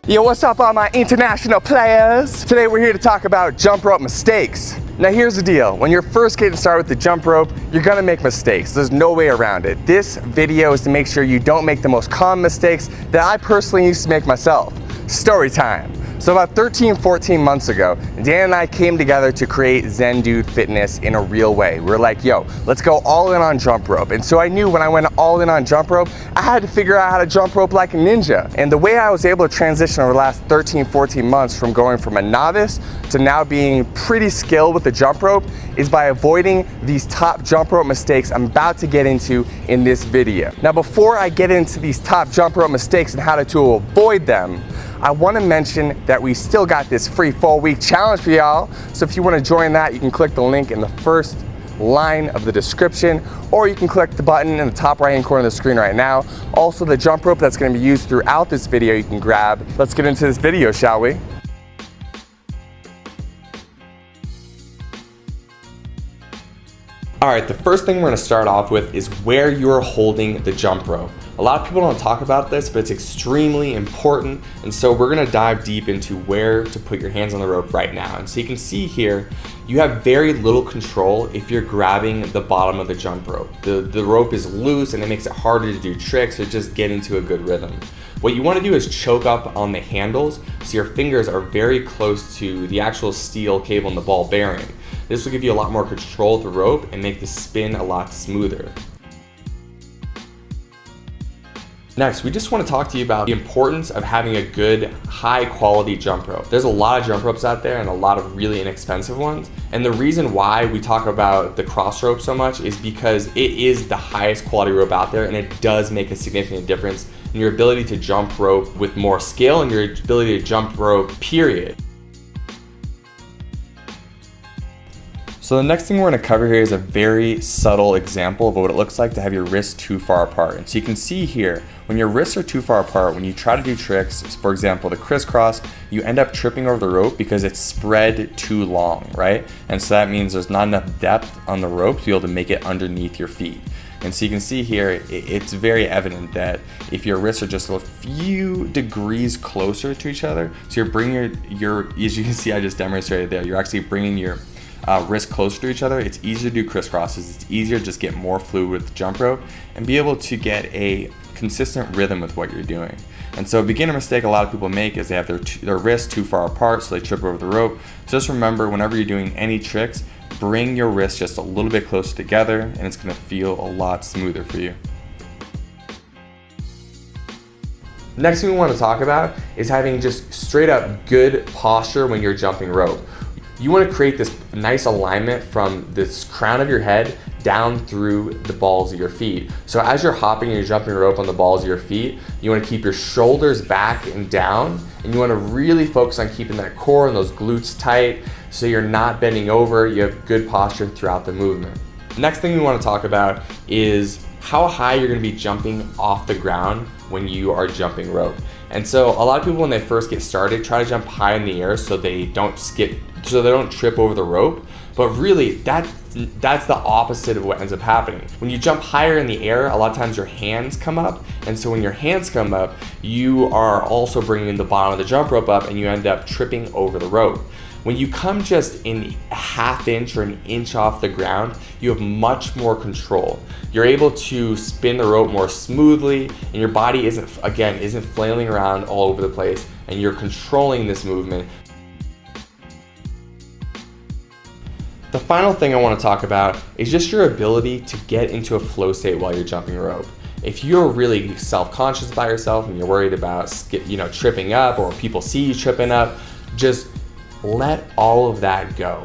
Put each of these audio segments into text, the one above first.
Yo, what's up all my international players? Today we're here to talk about jump rope mistakes. Now here's the deal, when you're first getting started with the jump rope, you're gonna make mistakes. There's no way around it. This video is to make sure you don't make the most common mistakes that I personally used to make myself. Story time. So about 13, 14 months ago, Dan and I came together to create Zen Dude Fitness in a real way. We're like, yo, let's go all in on jump rope. And so I knew when I went all in on jump rope, I had to figure out how to jump rope like a ninja. And the way I was able to transition over the last 13, 14 months from going from a novice to now being pretty skilled with the jump rope is by avoiding these top jump rope mistakes I'm about to get into in this video. Now before I get into these top jump rope mistakes and how to avoid them, I want to mention that we still got this free 4-week challenge for y'all. So if you want to join that, you can click the link in the first line of the description, or you can click the button in the top right hand corner of the screen right now. Also, the jump rope that's going to be used throughout this video you can grab. Let's get into this video, shall we? All right, the first thing we're going to start off with is where you're holding the jump rope. A lot of people don't talk about this, but it's extremely important. And so we're gonna dive deep into where to put your hands on the rope right now. And so you can see here, you have very little control if you're grabbing the bottom of the jump rope. The rope is loose and it makes it harder to do tricks or just get into a good rhythm. What you wanna do is choke up on the handles so your fingers are very close to the actual steel cable and the ball bearing. This will give you a lot more control of the rope and make the spin a lot smoother. Next, we just want to talk to you about the importance of having a good, high quality jump rope. There's a lot of jump ropes out there and a lot of really inexpensive ones. And the reason why we talk about the cross rope so much is because it is the highest quality rope out there and it does make a significant difference in your ability to jump rope with more skill and your ability to jump rope, period. So the next thing we're going to cover here is a very subtle example of what it looks like to have your wrists too far apart. And so you can see here, when your wrists are too far apart, when you try to do tricks, for example, the crisscross, you end up tripping over the rope because it's spread too long, right? And so that means there's not enough depth on the rope to be able to make it underneath your feet. And so you can see here, it's very evident that if your wrists are just a few degrees closer to each other, so you're bringing your as you can see, I just demonstrated there, you're actually bringing your wrists closer to each other, it's easier to do crisscrosses. It's easier to just get more fluid with the jump rope and be able to get a consistent rhythm with what you're doing. And so a beginner mistake a lot of people make is they have their wrists too far apart, so they trip over the rope. So just remember, whenever you're doing any tricks, bring your wrists just a little bit closer together and it's gonna feel a lot smoother for you. Next thing we want to talk about is having just straight up good posture when you're jumping rope. You want to create this nice alignment from this crown of your head down through the balls of your feet. So as you're hopping and you're jumping rope on the balls of your feet, you want to keep your shoulders back and down, and you want to really focus on keeping that core and those glutes tight so you're not bending over, you have good posture throughout the movement. Next thing we want to talk about is how high you're going to be jumping off the ground when you are jumping rope. And so a lot of people when they first get started try to jump high in the air so they don't trip over the rope, but really that's the opposite of what ends up happening. When you jump higher in the air, a lot of times your hands come up, and so when your hands come up, you are also bringing the bottom of the jump rope up and you end up tripping over the rope. When you come just in a half inch or an inch off the ground, you have much more control. You're able to spin the rope more smoothly and your body isn't flailing around all over the place, and you're controlling this movement. The final thing I want to talk about is just your ability to get into a flow state while you're jumping rope. If you're really self-conscious about yourself and you're worried about tripping up or people see you tripping up, just let all of that go.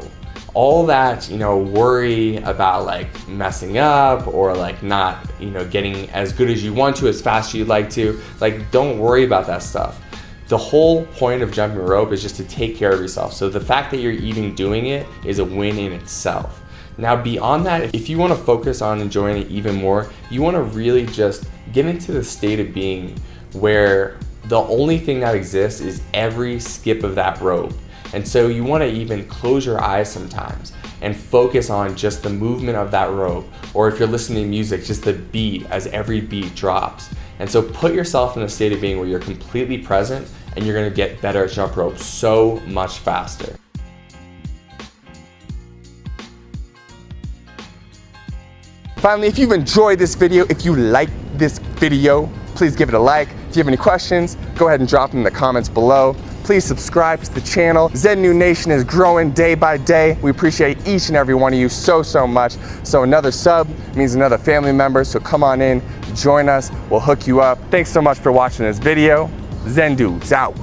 All that, worry about like messing up or like not, getting as good as you want to, as fast as you'd like to, like don't worry about that stuff. The whole point of jumping rope is just to take care of yourself. So the fact that you're even doing it is a win in itself. Now beyond that, if you want to focus on enjoying it even more, you want to really just get into the state of being where the only thing that exists is every skip of that rope. And so you want to even close your eyes sometimes and focus on just the movement of that rope. Or if you're listening to music, just the beat as every beat drops. And so put yourself in a state of being where you're completely present, and you're gonna get better at jump rope so much faster. Finally, if you've enjoyed this video, if you like this video, please give it a like. If you have any questions, go ahead and drop them in the comments below. Please subscribe to the channel. ZenNu Nation is growing day by day. We appreciate each and every one of you so much. So another sub means another family member, so come on in, join us, we'll hook you up. Thanks so much for watching this video. ZenDudes out.